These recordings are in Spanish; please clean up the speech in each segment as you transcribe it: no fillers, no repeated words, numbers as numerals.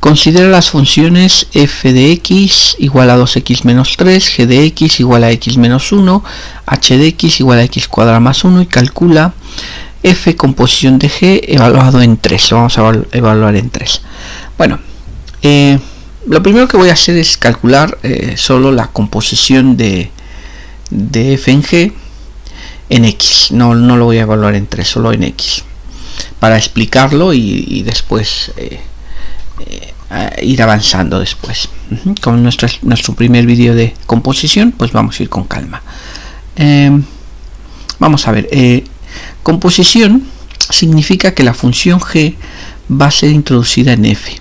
Considera las funciones f de x igual a 2x menos 3, g de x igual a x menos 1, h de x igual a x cuadrado más 1 y calcula f composición de g evaluado en 3. Lo vamos a evaluar en 3. Bueno, lo primero que voy a hacer es calcular solo la composición de f en g en x. No lo voy a evaluar en 3, solo en x. Para explicarlo y después ir avanzando después. Con nuestro primer vídeo de composición, pues vamos a ir con calma. Vamos a ver. Composición significa que la función g va a ser introducida en f.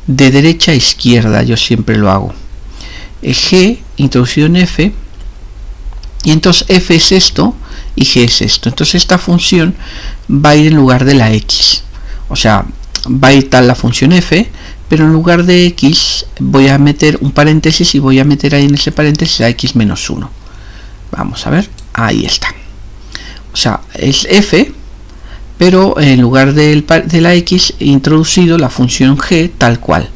De derecha a izquierda, yo siempre lo hago. G introducido en f. Y entonces f es esto y g es esto. Entonces esta función va a ir en lugar de la x. O sea, va a ir tal la función f, pero en lugar de x voy a meter un paréntesis y voy a meter ahí en ese paréntesis a x menos 1. Vamos a ver, ahí está. O sea, es f, pero en lugar de la x he introducido la función g tal cual,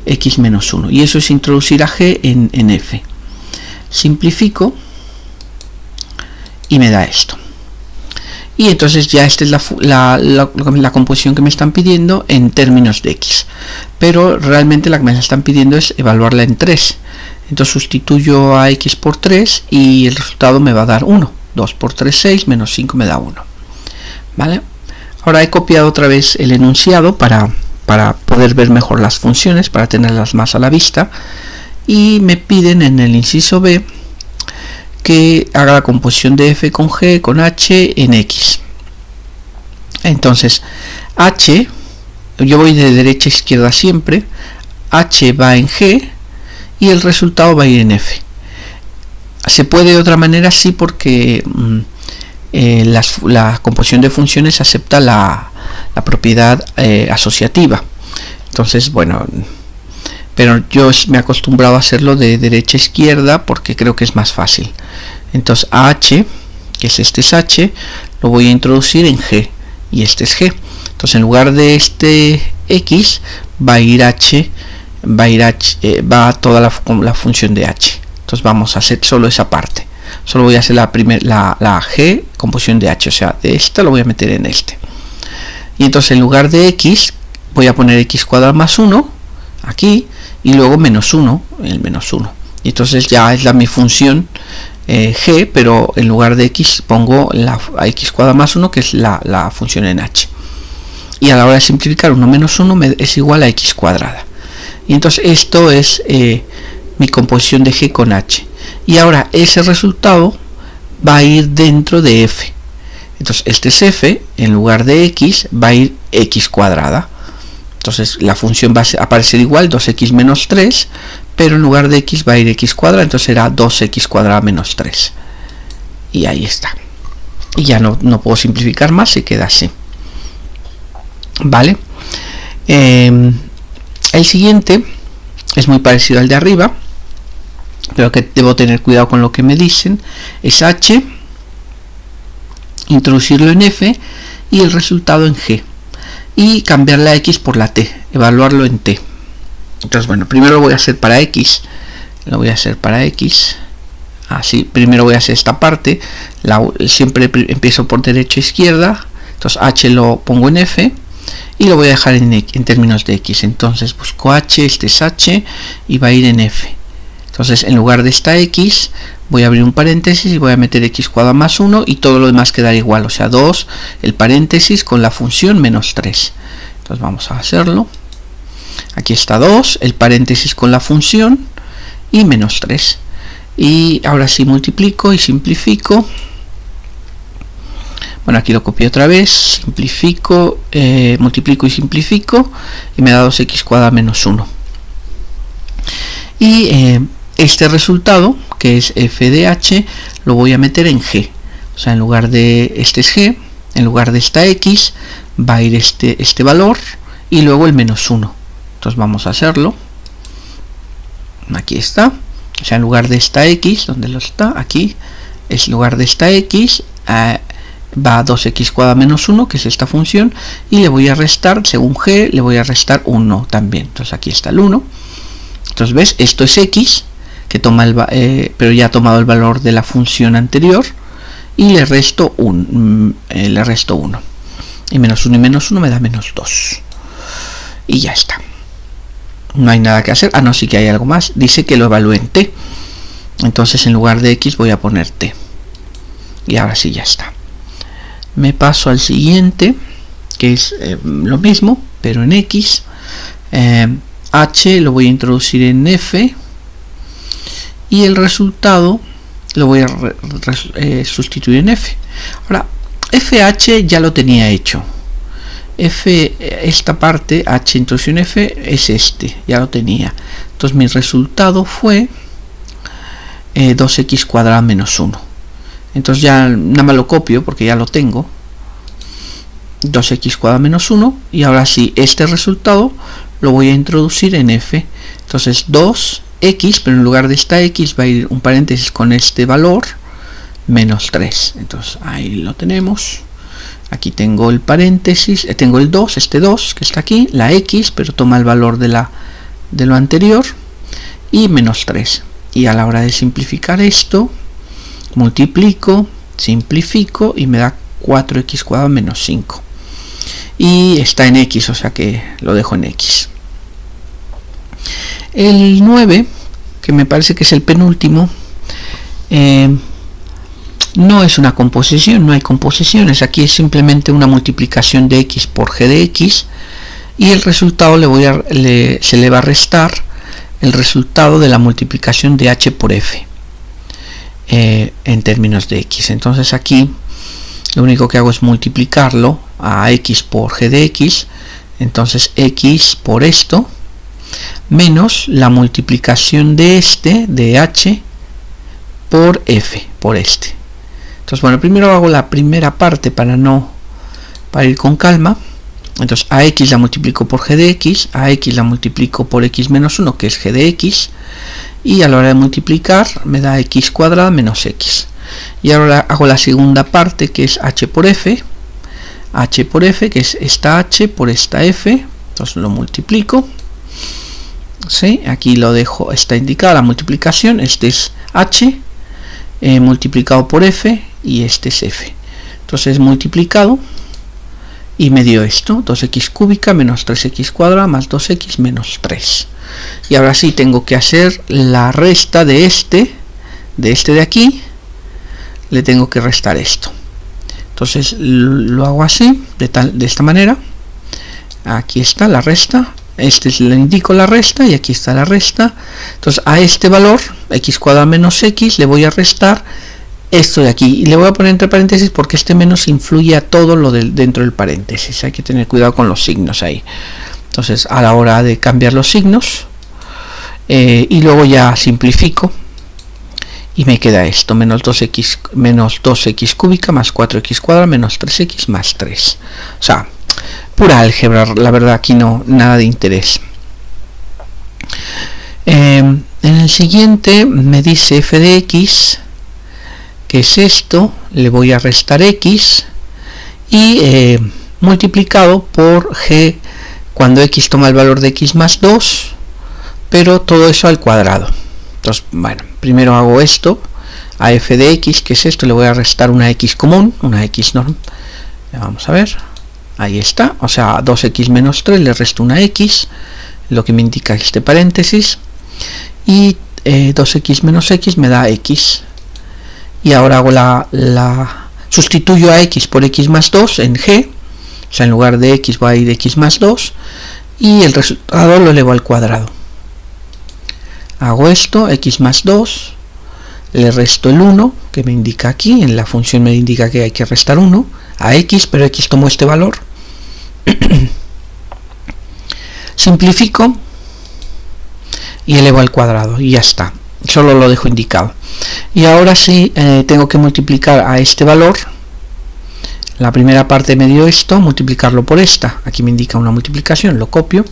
x menos 1. Y eso es introducir a g en f. Simplifico y me da esto. Y entonces ya esta es la composición que me están pidiendo en términos de x. Pero realmente la que me están pidiendo es evaluarla en 3. Entonces sustituyo a x por 3 y el resultado me va a dar 1. 2 por 3, 6, menos 5 me da 1. ¿Vale? Ahora he copiado otra vez el enunciado para poder ver mejor las funciones, para tenerlas más a la vista. Y me piden en el inciso B que haga la composición de f con g con h en x. Entonces h, yo voy de derecha a izquierda siempre, h va en g y el resultado va a ir en f. Se puede de otra manera, sí, porque la composición de funciones acepta la propiedad asociativa. Entonces, bueno, pero yo me he acostumbrado a hacerlo de derecha a izquierda porque creo que es más fácil. Entonces h, que es este es h, lo voy a introducir en g y este es g. Entonces en lugar de este x va a ir h, va toda la función de h. Entonces vamos a hacer solo esa parte. Solo voy a hacer la g composición de h, o sea, de esta lo voy a meter en este. Y entonces en lugar de x voy a poner x cuadrado más 1 aquí y luego menos 1, el menos 1. Y entonces ya es mi función g, pero en lugar de x pongo a x cuadrado más 1, que es la función en h. Y a la hora de simplificar 1 menos 1 es igual a x cuadrada. Y entonces esto es mi composición de g con h. Y ahora ese resultado va a ir dentro de f. Entonces este es f, en lugar de x va a ir x cuadrada. Entonces la función va a aparecer igual, 2x menos 3, pero en lugar de x va a ir x cuadrada, entonces será 2x cuadrada menos 3. Y ahí está. Y ya no puedo simplificar más, se queda así. ¿Vale? El siguiente es muy parecido al de arriba, pero que debo tener cuidado con lo que me dicen. Es h, introducirlo en f y el resultado en g. Y cambiar la x por la t, evaluarlo en t. Entonces, bueno, primero lo voy a hacer para x. Lo voy a hacer para x. Así, primero voy a hacer esta parte. Siempre empiezo por derecha a izquierda. Entonces, h lo pongo en f. Y lo voy a dejar en términos de x. Entonces, busco h, este es h. Y va a ir en f. Entonces, en lugar de esta x, voy a abrir un paréntesis y voy a meter x cuadrado más 1 y todo lo demás quedará igual. O sea, 2, el paréntesis con la función menos 3. Entonces, vamos a hacerlo. Aquí está 2, el paréntesis con la función y menos 3. Y ahora sí multiplico y simplifico. Bueno, aquí lo copio otra vez, simplifico, multiplico y simplifico y me da 2x cuadrado menos 1. Y este resultado, que es f de h, lo voy a meter en g. O sea, en lugar de este es g, en lugar de esta x, va a ir este valor y luego el menos 1. Entonces vamos a hacerlo. Aquí está. O sea, en lugar de esta x, ¿dónde lo está? Aquí. En lugar de esta x, va a 2x cuadrado menos 1, que es esta función, y le voy a restar, según g, le voy a restar 1 también. Entonces aquí está el 1. Entonces ves, esto es x, que toma pero ya ha tomado el valor de la función anterior, y le resto 1. Y menos 1 y menos 1 me da menos 2. Y ya está. No hay nada que hacer. Ah, no, sí que hay algo más. Dice que lo evalúe en t. Entonces en lugar de x voy a poner t. Y ahora sí, ya está. Me paso al siguiente, que es lo mismo, pero en x. H lo voy a introducir en f. Y el resultado lo voy a sustituir en f. Ahora, fh ya lo tenía hecho. Esta parte, h introducción f, es ya lo tenía. Entonces mi resultado fue 2x cuadrado menos 1. Entonces ya nada más lo copio porque ya lo tengo. 2x cuadrado menos 1. Y ahora sí, este resultado lo voy a introducir en f. Entonces 2x, pero en lugar de esta x va a ir un paréntesis con este valor, menos 3. Entonces ahí lo tenemos. Aquí tengo el paréntesis, tengo el 2, este 2 que está aquí, la x, pero toma el valor de lo anterior, y menos 3. Y a la hora de simplificar esto, multiplico, simplifico y me da 4x cuadrado menos 5. Y está en x, o sea que lo dejo en x. El 9, que me parece que es el penúltimo, no es una composición, no hay composiciones. Aquí es simplemente una multiplicación de x por g de x, y el resultado se le va a restar el resultado de la multiplicación de h por f en términos de x. Entonces aquí lo único que hago es multiplicarlo a x por g de x. Entonces x por esto menos la multiplicación de de h por f por este. Entonces, bueno, primero hago la primera parte para ir con calma. Entonces a x la multiplico por g de x, a x la multiplico por x menos 1, que es g de x, y a la hora de multiplicar me da x cuadrado menos x. Y ahora hago la segunda parte, que es h por f, que es esta h por esta f. Entonces lo multiplico. ¿Sí? Aquí lo dejo, está indicada la multiplicación. Este es h multiplicado por f, y este es f. Entonces multiplicado y me dio esto, 2x cúbica menos 3x cuadrado más 2x menos 3. Y ahora sí tengo que hacer la resta de de aquí, le tengo que restar esto. Entonces lo hago así, de esta manera. Aquí está la resta. Le indico la resta, y aquí está la resta. Entonces a este valor, x cuadrado menos x, le voy a restar esto de aquí, y le voy a poner entre paréntesis porque este menos influye a todo lo dentro del paréntesis. Hay que tener cuidado con los signos ahí. Entonces a la hora de cambiar los signos, y luego ya simplifico, y me queda esto, menos 2x cúbica más 4x cuadrado menos 3x más 3. O sea, pura álgebra, la verdad, aquí no, nada de interés. En el siguiente me dice f de x, que es esto, le voy a restar x, y multiplicado por g cuando x toma el valor de x más 2, pero todo eso al cuadrado. Entonces, bueno, primero hago esto, a f de x, que es esto, le voy a restar una x común, una x normal. Vamos a ver. Ahí está, o sea, 2x menos 3 le resto una x, lo que me indica este paréntesis, y 2x menos x me da x. Y ahora hago sustituyo a x por x más 2 en g, o sea, en lugar de x va a ir x más 2, y el resultado lo elevo al cuadrado. Hago esto, x más 2, le resto el 1, que me indica aquí, en la función me indica que hay que restar 1 a x, pero x tomó este valor. Simplifico y elevo al cuadrado, y ya está, solo lo dejo indicado. Y ahora sí, tengo que multiplicar a este valor. La primera parte me dio esto, multiplicarlo por esta, aquí me indica una multiplicación, lo copio,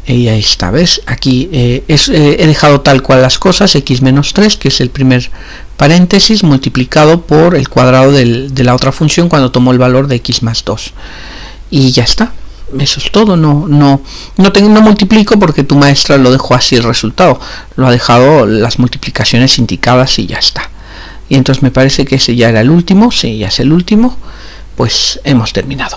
Y ahí está, ¿ves? Aquí he dejado tal cual las cosas, x menos 3, que es el primer paréntesis, multiplicado por el cuadrado de la otra función cuando tomo el valor de x más 2. Y ya está. Eso es todo. No multiplico porque tu maestra lo dejó así el resultado. Lo ha dejado las multiplicaciones indicadas y ya está. Y entonces me parece que ese ya era el último. Sí, ya es el último. Pues hemos terminado.